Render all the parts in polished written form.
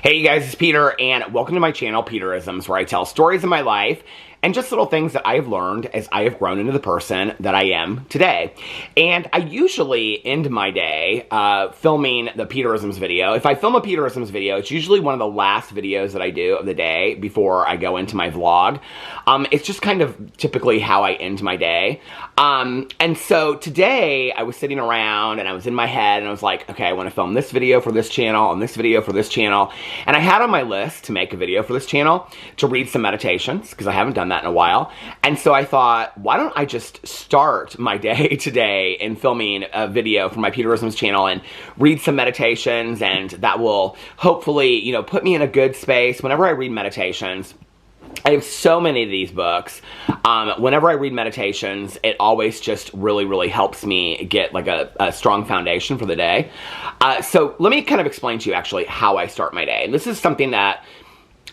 Hey you guys, it's Peter, and welcome to my channel, Peterisms, where I tell stories of my life and just little things that I have learned as I have grown into the person that I am today. And I usually end my day filming the Peterisms video. If I film a Peterisms video, it's usually one of the last videos that I do of the day before I go into my vlog. It's just kind of typically how I end my day. And so today I was sitting around and I was in my head and I was like, okay, I want to film this video for this channel and this video for this channel. And I had on my list to make a video for this channel to read some meditations, because I haven't done that in a while. And so I thought, why don't I just start my day today in filming a video for my Peterisms channel and read some meditations, and that will hopefully, you know, put me in a good space whenever I read meditations. I have so many of these books. Whenever I read meditations, it always just really helps me get like a strong foundation for the day. So let me kind of explain to you actually how I start my day. And this is something that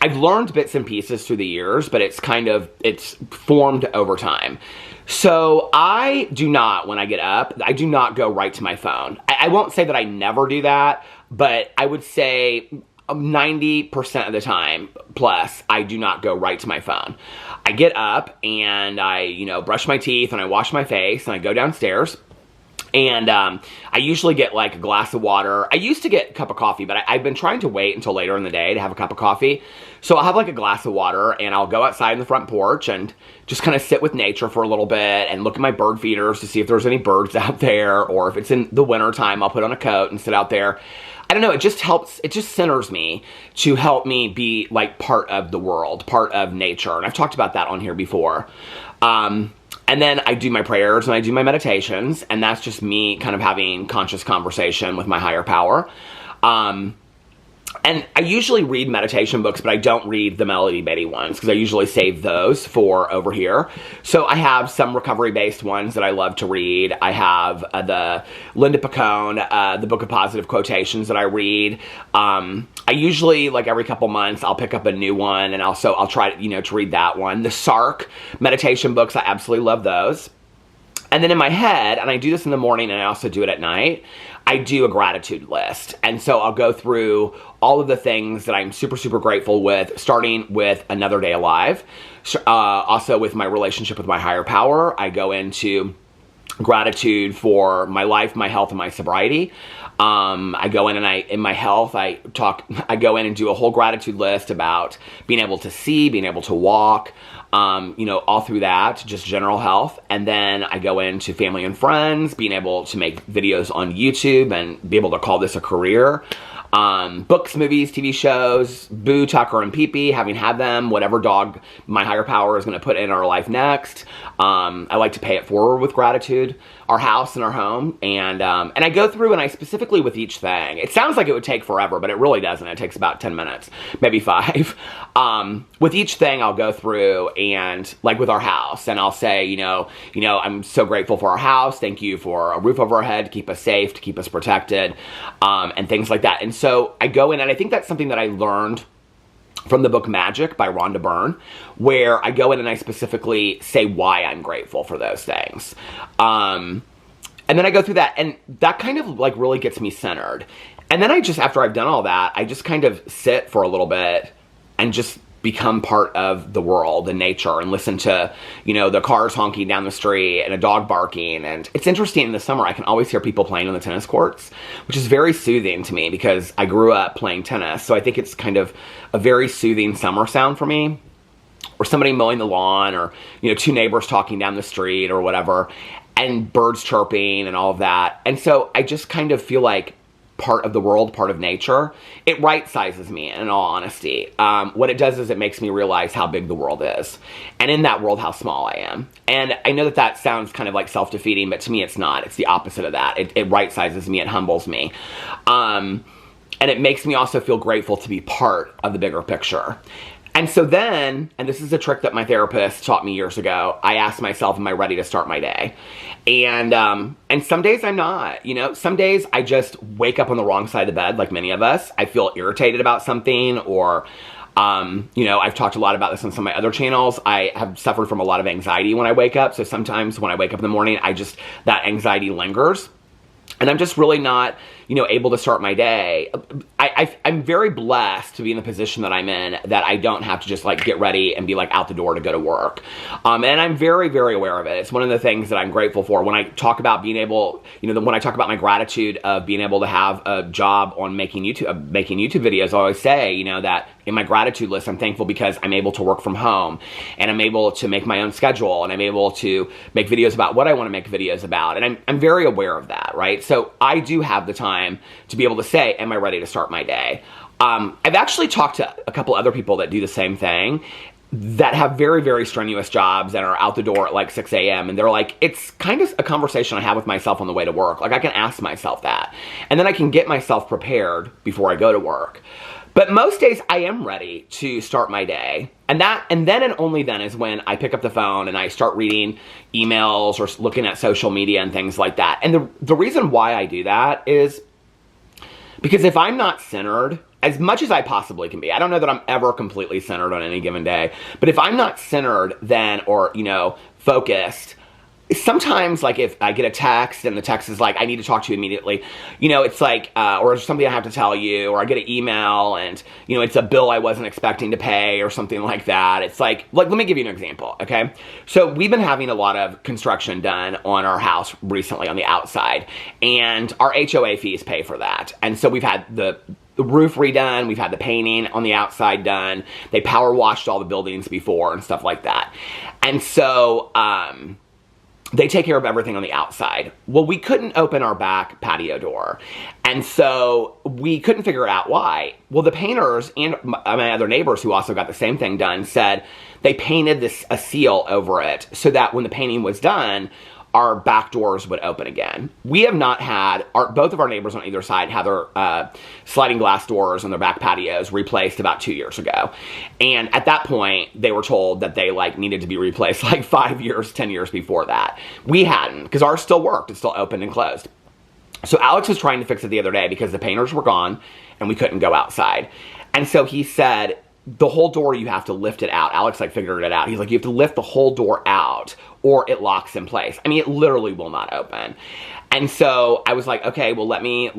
I've learned bits and pieces through the years, but it's formed over time. So I do not, when I get up, I do not go right to my phone. I won't say that I never do that, but I would say 90% of the time plus, I do not go right to my phone. I get up and I, brush my teeth and I wash my face and I go downstairs. And I usually get like a glass of water. I used to get a cup of coffee, but I've been trying to wait until later in the day to have a cup of coffee. So I'll have like a glass of water and I'll go outside in the front porch and just kind of sit with nature for a little bit and look at my bird feeders to see if there's any birds out there, or if it's in the winter time, I'll put on a coat and sit out there. I don't know, it just helps, it just centers me to help me be like part of the world, part of nature. And I've talked about that on here before. And then I do my prayers and I do my meditations, and that's just me kind of having conscious conversation with my higher power. And I usually read meditation books, but I don't read the Melody Beatty ones because I usually save those for over here. So I have some recovery-based ones that I love to read. I have the Linda Picone, the Book of Positive Quotations that I read. I usually, like every couple months, I'll pick up a new one, and also I'll try, to read that one. The Sark meditation books, I absolutely love those. And then in my head, and I do this in the morning and I also do it at night, I do a gratitude list. And so I'll go through all of the things that I'm super grateful with, starting with another day alive. Also with my relationship with my higher power, I go into gratitude for my life, my health, and my sobriety. I go in and in my health, I go in and do a whole gratitude list about being able to see, being able to walk, all through that, just general health. And then I go into family and friends, being able to make videos on YouTube and be able to call this a career. Books, movies, TV shows, Boo, Tucker, and Pee-Pee, having had them, whatever dog my higher power is going to put in our life next. I like to pay it forward with gratitude, our house and our home. And I go through and I specifically with each thing. It sounds like it would take forever, but it really doesn't. It takes about 10 minutes, maybe 5. With each thing I'll go through, and like with our house, and I'll say, I'm so grateful for our house. Thank you for a roof over our head, to keep us safe, to keep us protected, and things like that. And so I go in, and I think that's something that I learned from the book Magic by Rhonda Byrne, where I go in and I specifically say why I'm grateful for those things. And then I go through that, and that kind of like really gets me centered. And then after I've done all that, I just kind of sit for a little bit and just become part of the world and nature, and listen to, the cars honking down the street and a dog barking. And it's interesting, in the summer, I can always hear people playing on the tennis courts, which is very soothing to me because I grew up playing tennis. So I think it's kind of a very soothing summer sound for me. Or somebody mowing the lawn, or, 2 neighbors talking down the street or whatever, and birds chirping and all of that. And so I just kind of feel like part of the world, part of nature. It right-sizes me, in all honesty. What it does is it makes me realize how big the world is, and in that world, how small I am. And I know that sounds kind of like self-defeating, but to me, it's not. It's the opposite of that. It right-sizes me. It humbles me. And it makes me also feel grateful to be part of the bigger picture. And so then, and this is a trick that my therapist taught me years ago, I ask myself, am I ready to start my day? And some days I'm not, some days I just wake up on the wrong side of the bed, like many of us. I feel irritated about something, or, I've talked a lot about this on some of my other channels. I have suffered from a lot of anxiety when I wake up. So sometimes when I wake up in the morning, that anxiety lingers. And I'm just really not, able to start my day. I'm very blessed to be in the position that I'm in, that I don't have to just like get ready and be like out the door to go to work. And I'm very, very aware of it. It's one of the things that I'm grateful for when I talk about being able, when I talk about my gratitude of being able to have a job on making YouTube videos. I always say, that in my gratitude list, I'm thankful because I'm able to work from home, and I'm able to make my own schedule, and I'm able to make videos about what I want to make videos about. And I'm very aware of that, right? So I do have the time to be able to say, am I ready to start my day? I've actually talked to a couple other people that do the same thing, that have very, very strenuous jobs and are out the door at like 6 a.m. And they're like, it's kind of a conversation I have with myself on the way to work. Like I can ask myself that, and then I can get myself prepared before I go to work. But most days I am ready to start my day. And then and only then is when I pick up the phone and I start reading emails or looking at social media and things like that. And the reason why I do that is because if I'm not centered, as much as I possibly can be, I don't know that I'm ever completely centered on any given day, but if I'm not centered then, or, focused, sometimes, like, if I get a text and the text is like, I need to talk to you immediately, it's like, or something I have to tell you, or I get an email and, it's a bill I wasn't expecting to pay or something like that. It's like, let me give you an example, okay? So we've been having a lot of construction done on our house recently on the outside, and our HOA fees pay for that. And so we've had the roof redone, we've had the painting on the outside done, they power washed all the buildings before and stuff like that. And so, they take care of everything on the outside. Well, we couldn't open our back patio door. And so we couldn't figure out why. Well, the painters and my other neighbors who also got the same thing done said they painted a seal over it so that when the painting was done, our back doors would open again. We have not had, both of our neighbors on either side have their sliding glass doors on their back patios replaced about 2 years ago. And at that point, they were told that they needed to be replaced 5 years, 10 years before that. We hadn't, because ours still worked. It still opened and closed. So Alex was trying to fix it the other day because the painters were gone and we couldn't go outside. And so he said, the whole door, you have to lift it out. Alex figured it out. He's like, you have to lift the whole door out or it locks in place. I mean, it literally will not open. And so I was like, okay, well, let me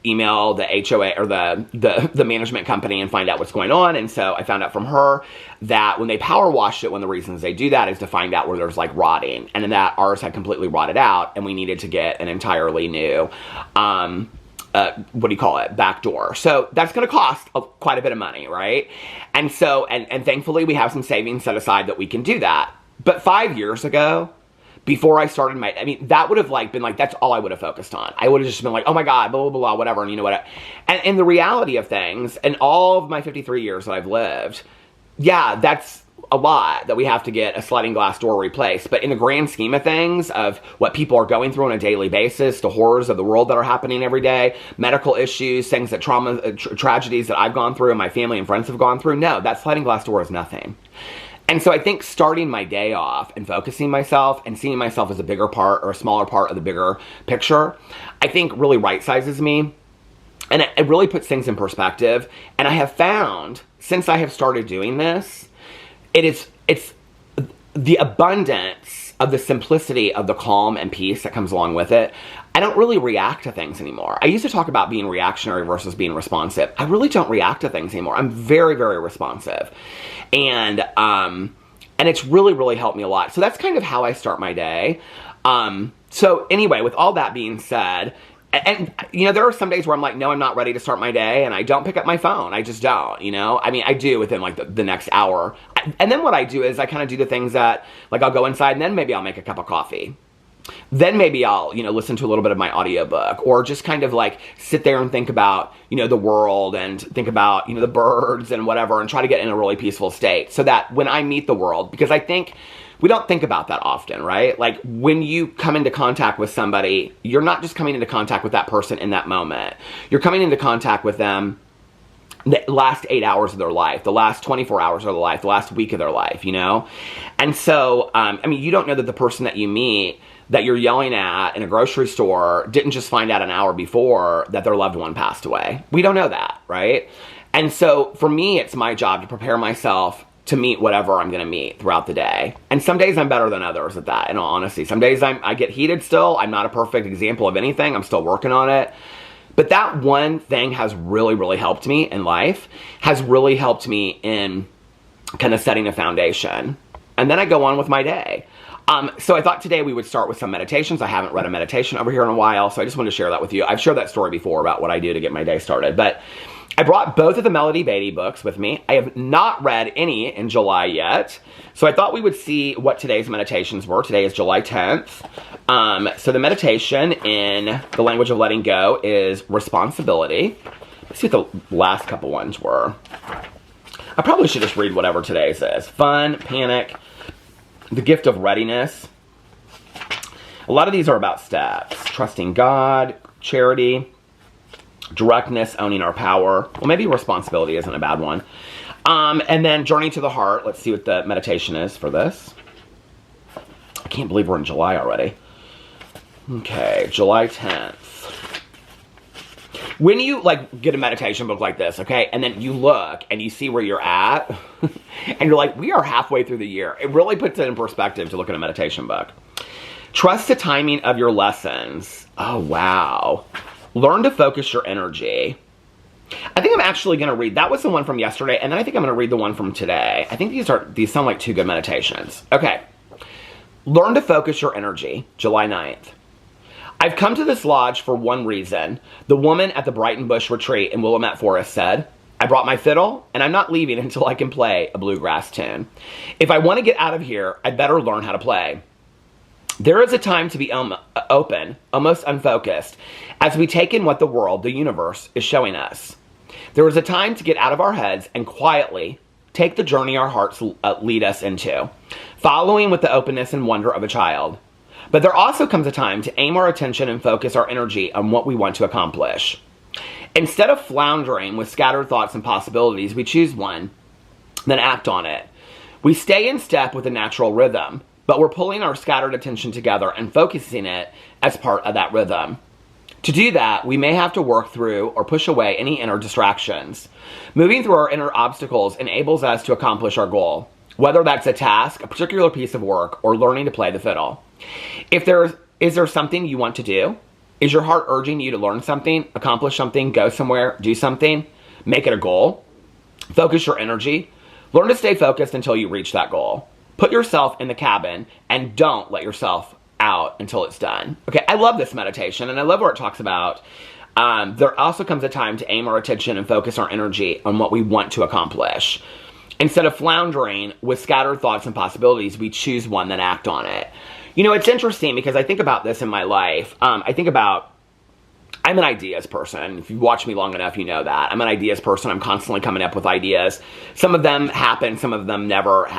email the HOA or the management company and find out what's going on. And so I found out from her that when they power wash it, one of the reasons they do that is to find out where there's rotting, and that ours had completely rotted out and we needed to get an entirely new, back door. So that's going to cost quite a bit of money, right? And so, and thankfully we have some savings set aside that we can do that. But 5 years ago, before I started that would have been that's all I would have focused on. I would have just been like, oh my God, blah, blah, blah, whatever. And you know what? And the reality of things, and all of my 53 years that I've lived, yeah, that's a lot that we have to get a sliding glass door replaced. But in the grand scheme of things, of what people are going through on a daily basis, the horrors of the world that are happening every day, medical issues, things that tragedies that I've gone through and my family and friends have gone through, no, that sliding glass door is nothing. And so I think starting my day off and focusing myself and seeing myself as a bigger part or a smaller part of the bigger picture, I think really right-sizes me. And it really puts things in perspective. And I have found, since I have started doing this, it's the abundance of the simplicity of the calm and peace that comes along with it. I don't really react to things anymore. I used to talk about being reactionary versus being responsive. I really don't react to things anymore. I'm very, very responsive. And it's really, really helped me a lot. So that's kind of how I start my day. So anyway, with all that being said, and there are some days where I'm like, no, I'm not ready to start my day, and I don't pick up my phone. I just don't, I do within the next hour. And then what I do is I kind of do the things that, I'll go inside and then maybe I'll make a cup of coffee. Then maybe I'll, listen to a little bit of my audiobook, or just kind of sit there and think about, the world, and think about, the birds and whatever, and try to get in a really peaceful state so that when I meet the world, because I think we don't think about that often, right? When you come into contact with somebody, you're not just coming into contact with that person in that moment. You're coming into contact with them the last 8 hours of their life, the last 24 hours of their life, the last week of their life, And so, you don't know that the person that you meet, that you're yelling at in a grocery store, didn't just find out an hour before that their loved one passed away. We don't know that, right? And so for me, it's my job to prepare myself to meet whatever I'm going to meet throughout the day. And some days I'm better than others at that, in all honesty. Some days I get heated still. I'm not a perfect example of anything. I'm still working on it. But that one thing has really, really helped me in life, has really helped me in kind of setting a foundation. And then I go on with my day. So I thought today we would start with some meditations. I haven't read a meditation over here in a while, so I just wanted to share that with you. I've shared that story before about what I do to get my day started. But I brought both of the Melody Beatty books with me. I have not read any in July yet. So I thought we would see what today's meditations were. Today is July 10th. So the meditation in the language of letting go is responsibility. Let's see what the last couple ones were. I probably should just read whatever today's is. Fun, panic, the gift of readiness. A lot of these are about steps. Trusting God, charity, directness, owning our power. Well, maybe responsibility isn't a bad one. And then journey to the heart. Let's see what the meditation is for this. I can't believe we're in July already. Okay, July 10th. When you get a meditation book like this, okay, and then you look and you see where you're at, and you're like, we are halfway through the year. It really puts it in perspective to look at a meditation book. Trust the timing of your lessons. Oh, wow. Learn to focus your energy. I think I'm actually going to read, that was the one from yesterday, and then I think I'm going to read the one from today. I think these sound like two good meditations. Okay. Learn to focus your energy, July 9th. I've come to this lodge for one reason. The woman at the Brighton Bush Retreat in Willamette Forest said, I brought my fiddle, and I'm not leaving until I can play a bluegrass tune. If I want to get out of here, I better learn how to play. There is a time to be open, almost unfocused, as we take in what the world, the universe, is showing us. There is a time to get out of our heads and quietly take the journey our hearts lead us into, following with the openness and wonder of a child. But there also comes a time to aim our attention and focus our energy on what we want to accomplish. Instead of floundering with scattered thoughts and possibilities, we choose one, then act on it. We stay in step with a natural rhythm, but we're pulling our scattered attention together and focusing it as part of that rhythm. To do that, we may have to work through or push away any inner distractions. Moving through our inner obstacles enables us to accomplish our goal, whether that's a task, a particular piece of work, or learning to play the fiddle. Is there something you want to do? Is your heart urging you to learn something, accomplish something, go somewhere, do something? Make it a goal. Focus your energy. Learn to stay focused until you reach that goal. Put yourself in the cabin and don't let yourself out until it's done. Okay, I love this meditation, and I love where it talks about there also comes a time to aim our attention and focus our energy on what we want to accomplish. Instead of floundering with scattered thoughts and possibilities, we choose one, then act on it. You know, it's interesting because I think about this in my life. I'm an ideas person. If you watch me long enough, you know that. I'm an ideas person. I'm constantly coming up with ideas. Some of them happen. Some of them never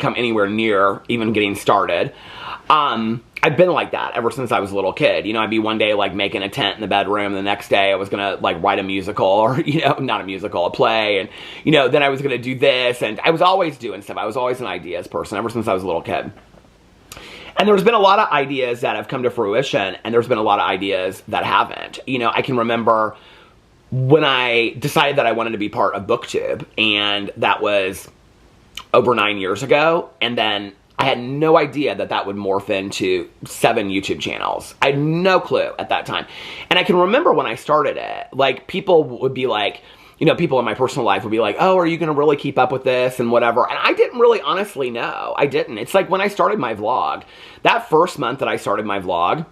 come anywhere near even getting started. I've been like that ever since I was a little kid. You know, I'd be one day making a tent in the bedroom. The next day I was going to write a musical or, not a musical, a play. And, then I was going to do this. And I was always doing stuff. I was always an ideas person ever since I was a little kid. And there's been a lot of ideas that have come to fruition, and there's been a lot of ideas that haven't. I can remember when I decided that I wanted to be part of BookTube, and that was over 9 years ago, and then I had no idea that that would morph into 7 YouTube channels. I had no clue at that time. And I can remember when I started it, people would be like, people in my personal life would be like, oh, are you going to really keep up with this and whatever? And I didn't really honestly know. I didn't. It's like when I started my vlog, that first month that I started my vlog,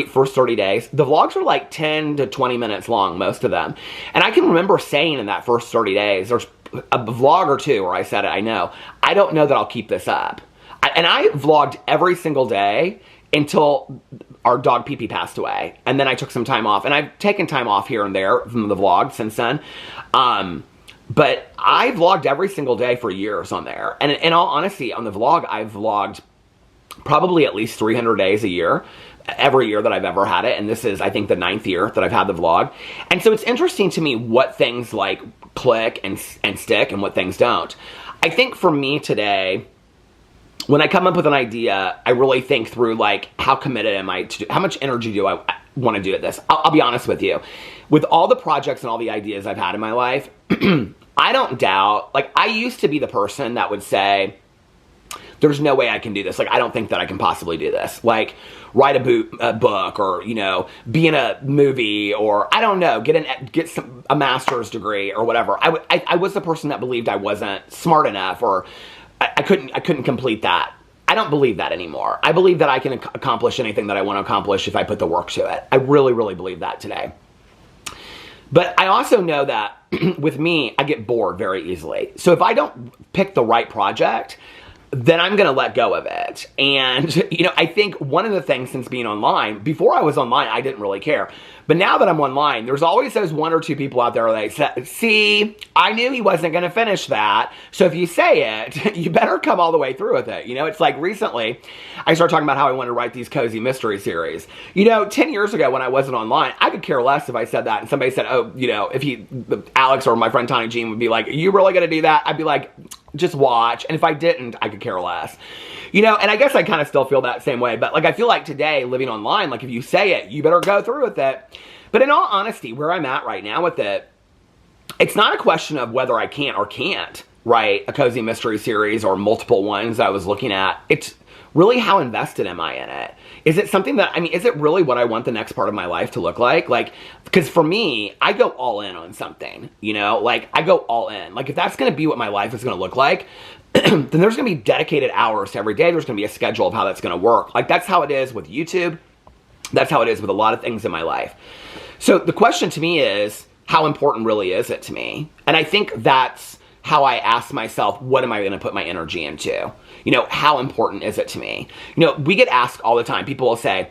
first 30 days, the vlogs were 10 to 20 minutes long, most of them. And I can remember saying in that first 30 days, there's a vlog or two where I said it, I don't know that I'll keep this up. And I vlogged every single day until our dog Pee-Pee passed away. And then I took some time off. And I've taken time off here and there from the vlog since then. But I vlogged every single day for years on there. And in all honesty, on the vlog, I've vlogged probably at least 300 days a year. Every year that I've ever had it. And this is, I think, the 9th year that I've had the vlog. And so it's interesting to me what things click and stick and what things don't. I think for me today, when I come up with an idea, I really think through how committed am I to how much energy do I want to do at this? I'll be honest with you. With all the projects and all the ideas I've had in my life, I don't doubt, I used to be the person that would say, there's no way I can do this. Like, I don't think that I can possibly do this. Like, write a book, or, you know, be in a movie, or, I don't know, get a master's degree or whatever. I was the person that believed I wasn't smart enough, or I couldn't complete that. I don't believe that anymore. I believe that I can accomplish anything that I want to accomplish if I put the work to it. I really, really believe that today. But I also know that with me, I get bored very easily. So if I don't pick the right project, then I'm going to let go of it. And, you know, I think one of the things since being online, before I was online, I didn't really care. But now that I'm online, there's always those one or two people out there that say, see, I knew he wasn't going to finish that. So if you say it, you better come all the way through with it. You know, it's like recently, I started talking about how I wanted to write these cozy mystery series. You know, 10 years ago when I wasn't online, I could care less if I said that. And somebody said, oh, you know, Alex or my friend Tony Jean would be like, are you really going to do that? I'd be like, just watch. And if I didn't, I could care less. You know, and I guess I kind of still feel that same way. But like, I feel like today, living online, like if you say it, you better go through with it. But in all honesty, where I'm at right now with it, it's not a question of whether I can or can't write a cozy mystery series or multiple ones I was looking at. It's really how invested am I in it? Is it something that, I mean, is it really what I want the next part of my life to look like? Like, because for me, I go all in on something, you know? Like, I go all in. Like, if that's going to be what my life is going to look like, then there's going to be dedicated hours to every day. There's going to be a schedule of how that's going to work. Like, that's how it is with YouTube. That's how it is with a lot of things in my life. So the question to me is, how important really is it to me? And I think that's how I ask myself, what am I going to put my energy into? You know, how important is it to me? You know, we get asked all the time. People will say,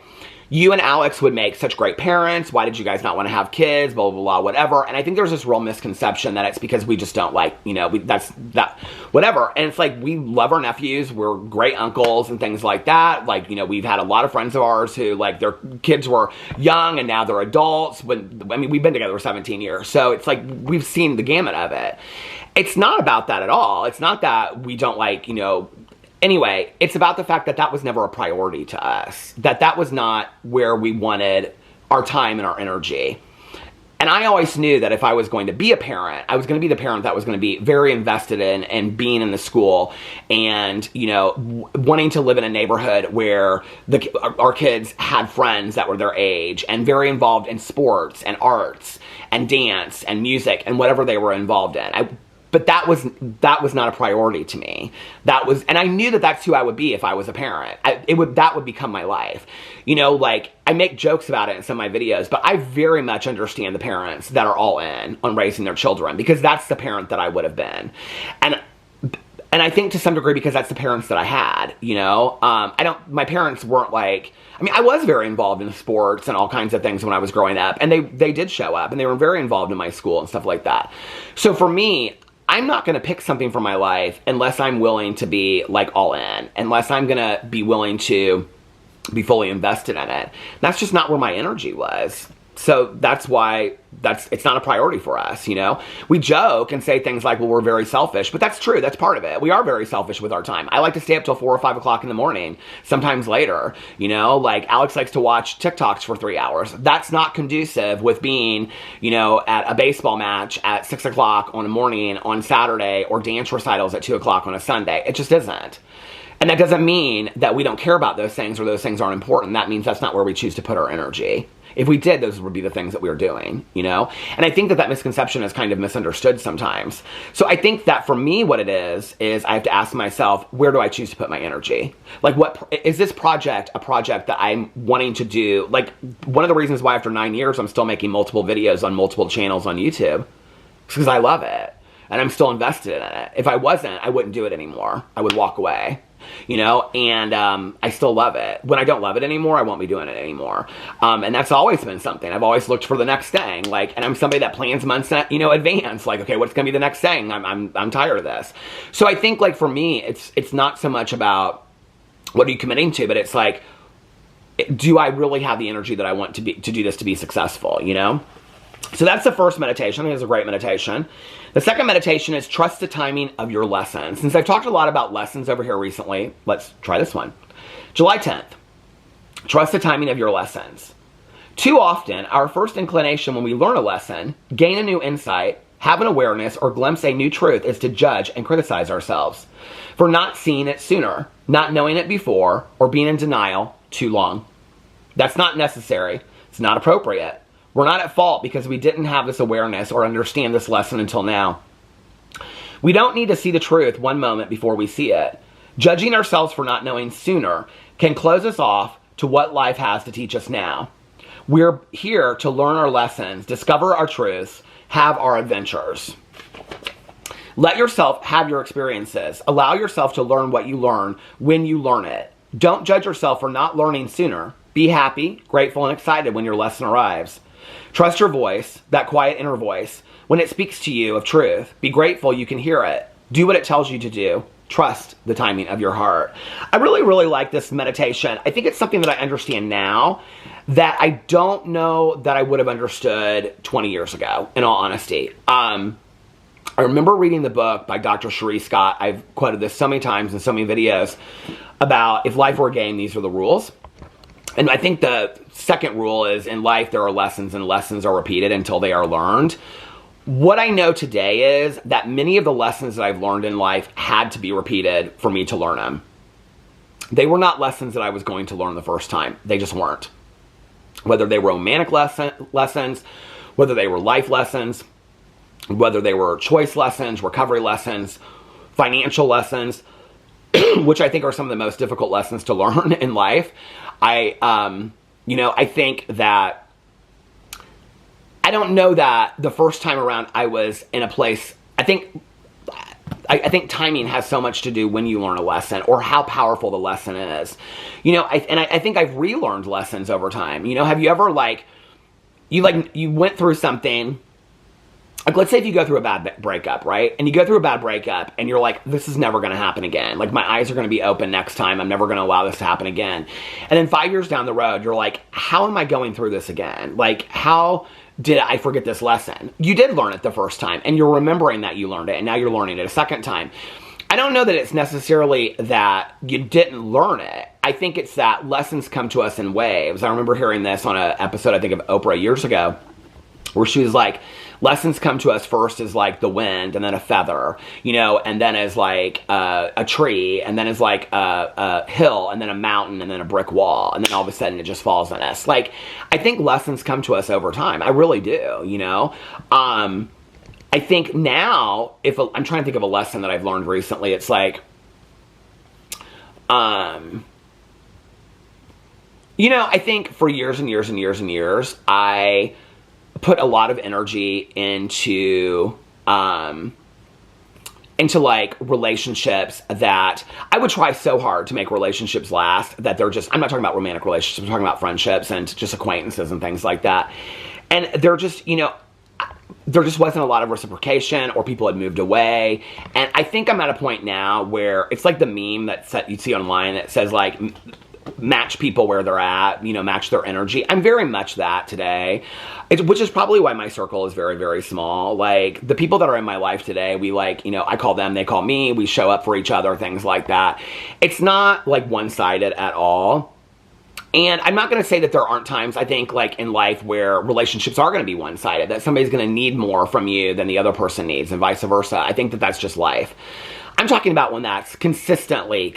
you and Alex would make such great parents. Why did you guys not want to have kids? Blah, blah, blah, whatever. And I think there's this real misconception that it's because we just don't like, you know, whatever. And it's like, we love our nephews. We're great uncles and things like that. Like, you know, we've had a lot of friends of ours who, like, their kids were young and now they're adults. I mean, we've been together for 17 years. So it's like, we've seen the gamut of it. It's not about that at all. It's not that we don't like, you know, anyway, it's about the fact that that was never a priority to us. That was not where we wanted our time and our energy. And I always knew that if I was going to be a parent, I was going to be the parent that was going to be very invested in and being in the school and, you know, wanting to live in a neighborhood where our kids had friends that were their age and very involved in sports and arts and dance and music and whatever they were involved in. But that was not a priority to me. And I knew that that's who I would be if I was a parent. That would become my life. You know, like, I make jokes about it in some of my videos, but I very much understand the parents that are all in on raising their children, because that's the parent that I would have been. And I think to some degree because that's the parents that I had, you know. My parents weren't like, I mean, I was very involved in sports and all kinds of things when I was growing up, and they did show up, and they were very involved in my school and stuff like that. So for me, I'm not going to pick something for my life unless I'm willing to be, like, all in, unless I'm going to be willing to be fully invested in it. That's just not where my energy was. So that's why it's not a priority for us, you know? We joke and say things like, well, we're very selfish, but that's true. That's part of it. We are very selfish with our time. I like to stay up till 4 or 5 o'clock in the morning, sometimes later, you know? Like, Alex likes to watch TikToks for 3 hours. That's not conducive with being, you know, at a baseball match at 6 o'clock on a morning on Saturday, or dance recitals at 2 o'clock on a Sunday. It just isn't. And that doesn't mean that we don't care about those things or those things aren't important. That means that's not where we choose to put our energy. If we did, those would be the things that we were doing, you know? And I think that misconception is kind of misunderstood sometimes. So I think that for me, what it is I have to ask myself, where do I choose to put my energy? Like, what is this project a project that I'm wanting to do? Like, one of the reasons why after 9 years, I'm still making multiple videos on multiple channels on YouTube is because I love it. And I'm still invested in it. If I wasn't, I wouldn't do it anymore. I would walk away. You know, and I still love it. When I don't love it anymore, I won't be doing it anymore. And that's always been something. I've always looked for the next thing. Like, and I'm somebody that plans months, you know, advance. Like, okay, what's going to be the next thing? I'm tired of this. So I think, like, for me, it's not so much about what are you committing to, but it's like, do I really have the energy that I want to do this to be successful? You know. So that's the first meditation. I think it's a great meditation. The second meditation is trust the timing of your lessons. Since I've talked a lot about lessons over here recently, let's try this one. July 10th. Trust the timing of your lessons. Too often, our first inclination when we learn a lesson, gain a new insight, have an awareness or glimpse a new truth is to judge and criticize ourselves for not seeing it sooner, not knowing it before, or being in denial too long. That's not necessary. It's not appropriate. We're not at fault because we didn't have this awareness or understand this lesson until now. We don't need to see the truth one moment before we see it. Judging ourselves for not knowing sooner can close us off to what life has to teach us now. We're here to learn our lessons, discover our truths, have our adventures. Let yourself have your experiences. Allow yourself to learn what you learn when you learn it. Don't judge yourself for not learning sooner. Be happy, grateful, and excited when your lesson arrives. Trust your voice, that quiet inner voice, when it speaks to you of truth. Be grateful you can hear it. Do what it tells you to do. Trust the timing of your heart. I really, really like this meditation. I think it's something that I understand now that I don't know that I would have understood 20 years ago, in all honesty. I remember reading the book by Dr. Cherie Scott. I've quoted this so many times in so many videos about if life were a game, these are the rules. And I think the second rule is in life there are lessons and lessons are repeated until they are learned. What I know today is that many of the lessons that I've learned in life had to be repeated for me to learn them. They were not lessons that I was going to learn the first time. They just weren't. Whether they were romantic lessons, whether they were life lessons, whether they were choice lessons, recovery lessons, financial lessons, which I think are some of the most difficult lessons to learn in life. I think that I don't know that the first time around I was in a place, I think timing has so much to do when you learn a lesson or how powerful the lesson is. I think I've relearned lessons over time. Have you ever you went through something, like let's say if you go through a bad breakup, right? And you go through a bad breakup and you're like, this is never going to happen again. Like my eyes are going to be open next time. I'm never going to allow this to happen again. And then 5 years down the road, you're like, how am I going through this again? Like how did I forget this lesson? You did learn it the first time and you're remembering that you learned it and now you're learning it a second time. I don't know that it's necessarily that you didn't learn it. I think it's that lessons come to us in waves. I remember hearing this on an episode, I think, of Oprah years ago, where she was like, lessons come to us first as like the wind and then a feather, and then as like a tree and then as like a hill and then a mountain and then a brick wall. And then all of a sudden it just falls on us. Like, I think lessons come to us over time. I really do, I think now, I'm trying to think of a lesson that I've learned recently. It's like, I think for years and years and years and years, I put a lot of energy into like relationships that I would try so hard to make relationships last that they're just, I'm not talking about romantic relationships, I'm talking about friendships and just acquaintances and things like that. And they're just, there just wasn't a lot of reciprocation or people had moved away. And I think I'm at a point now where it's like the meme that you see online that says like, match people where they're at, match their energy. I'm very much that today, which is probably why my circle is very, very small. Like the people that are in my life today, we I call them, they call me, we show up for each other, things like that. It's not like one-sided at all. And I'm not going to say that there aren't times, I think, like in life where relationships are going to be one-sided, that somebody's going to need more from you than the other person needs and vice versa. I think that that's just life. I'm talking about when that's consistently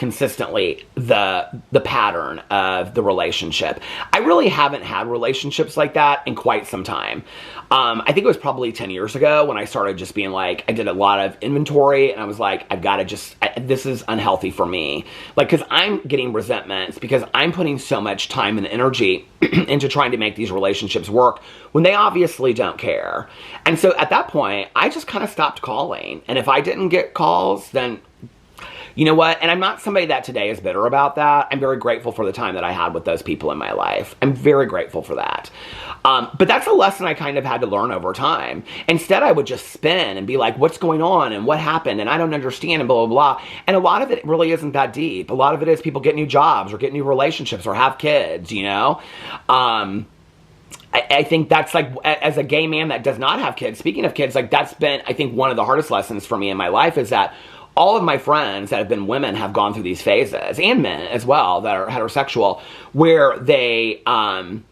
the pattern of the relationship. I really haven't had relationships like that in quite some time. I think it was probably 10 years ago when I started just being like, I did a lot of inventory and I was like, I've got to this is unhealthy for me. Like, because I'm getting resentments because I'm putting so much time and energy into trying to make these relationships work when they obviously don't care. And so at that point, I just kind of stopped calling. And if I didn't get calls, then you know what? And I'm not somebody that today is bitter about that. I'm very grateful for the time that I had with those people in my life. I'm very grateful for that. But that's a lesson I kind of had to learn over time. Instead, I would just spin and be like, what's going on and what happened? And I don't understand and blah, blah, blah. And a lot of it really isn't that deep. A lot of it is people get new jobs or get new relationships or have kids, I think that's like, as a gay man that does not have kids, speaking of kids, like that's been, I think, one of the hardest lessons for me in my life is that all of my friends that have been women have gone through these phases, and men as well that are heterosexual, where they, and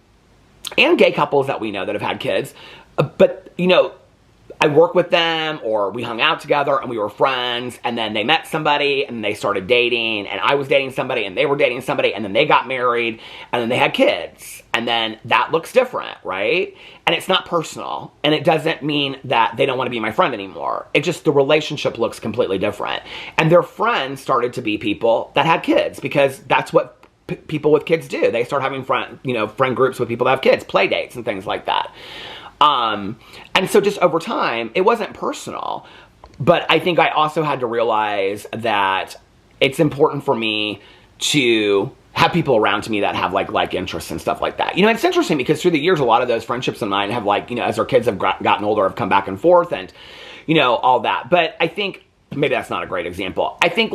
gay couples that we know that have had kids. But, I I worked with them, or we hung out together and we were friends, and then they met somebody and they started dating, and I was dating somebody and they were dating somebody, and then they got married and then they had kids, and then that looks different, right? And it's not personal, and it doesn't mean that they don't want to be my friend anymore. It just, the relationship looks completely different. And their friends started to be people that had kids, because that's what people with kids do. They start having friend groups with people that have kids, play dates and things like that. And so just over time, it wasn't personal, but I think I also had to realize that it's important for me to have people around me that have like interests and stuff like that. It's interesting because through the years, a lot of those friendships of mine have as our kids have gotten older, have come back and forth and, all that. But I think maybe that's not a great example. I think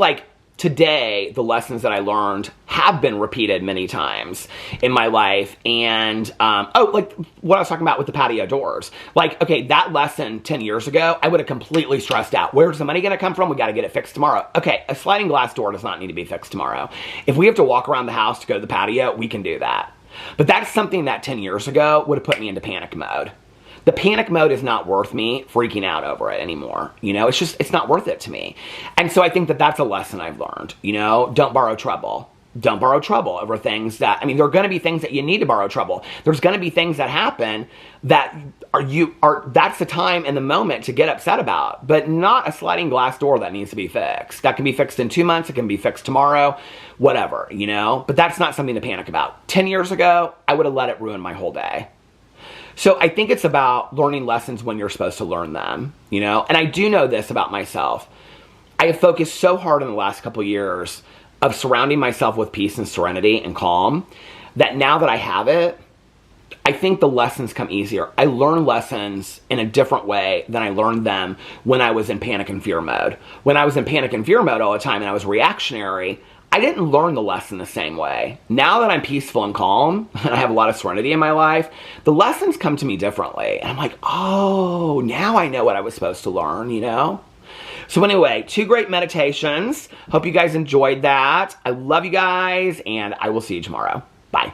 today, the lessons that I learned have been repeated many times in my life. And, like what I was talking about with the patio doors. Okay, that lesson 10 years ago, I would have completely stressed out. Where's the money going to come from? We got to get it fixed tomorrow. Okay, a sliding glass door does not need to be fixed tomorrow. If we have to walk around the house to go to the patio, we can do that. But that's something that 10 years ago would have put me into panic mode. The panic mode is not worth me freaking out over it anymore. It's not worth it to me. And so I think that that's a lesson I've learned. Don't borrow trouble. Don't borrow trouble over things that, there are going to be things that you need to borrow trouble. There's going to be things that happen that that's the time and the moment to get upset about, but not a sliding glass door that needs to be fixed. That can be fixed in 2 months. It can be fixed tomorrow, whatever, but that's not something to panic about. 10 years ago, I would have let it ruin my whole day. So I think it's about learning lessons when you're supposed to learn them, And I do know this about myself. I have focused so hard in the last couple of years of surrounding myself with peace and serenity and calm that now that I have it, I think the lessons come easier. I learn lessons in a different way than I learned them when I was in panic and fear mode. When I was in panic and fear mode all the time and I was reactionary, I didn't learn the lesson the same way. Now that I'm peaceful and calm, and I have a lot of serenity in my life, the lessons come to me differently. And I'm like, oh, now I know what I was supposed to learn, So anyway, 2 great meditations. Hope you guys enjoyed that. I love you guys, and I will see you tomorrow. Bye.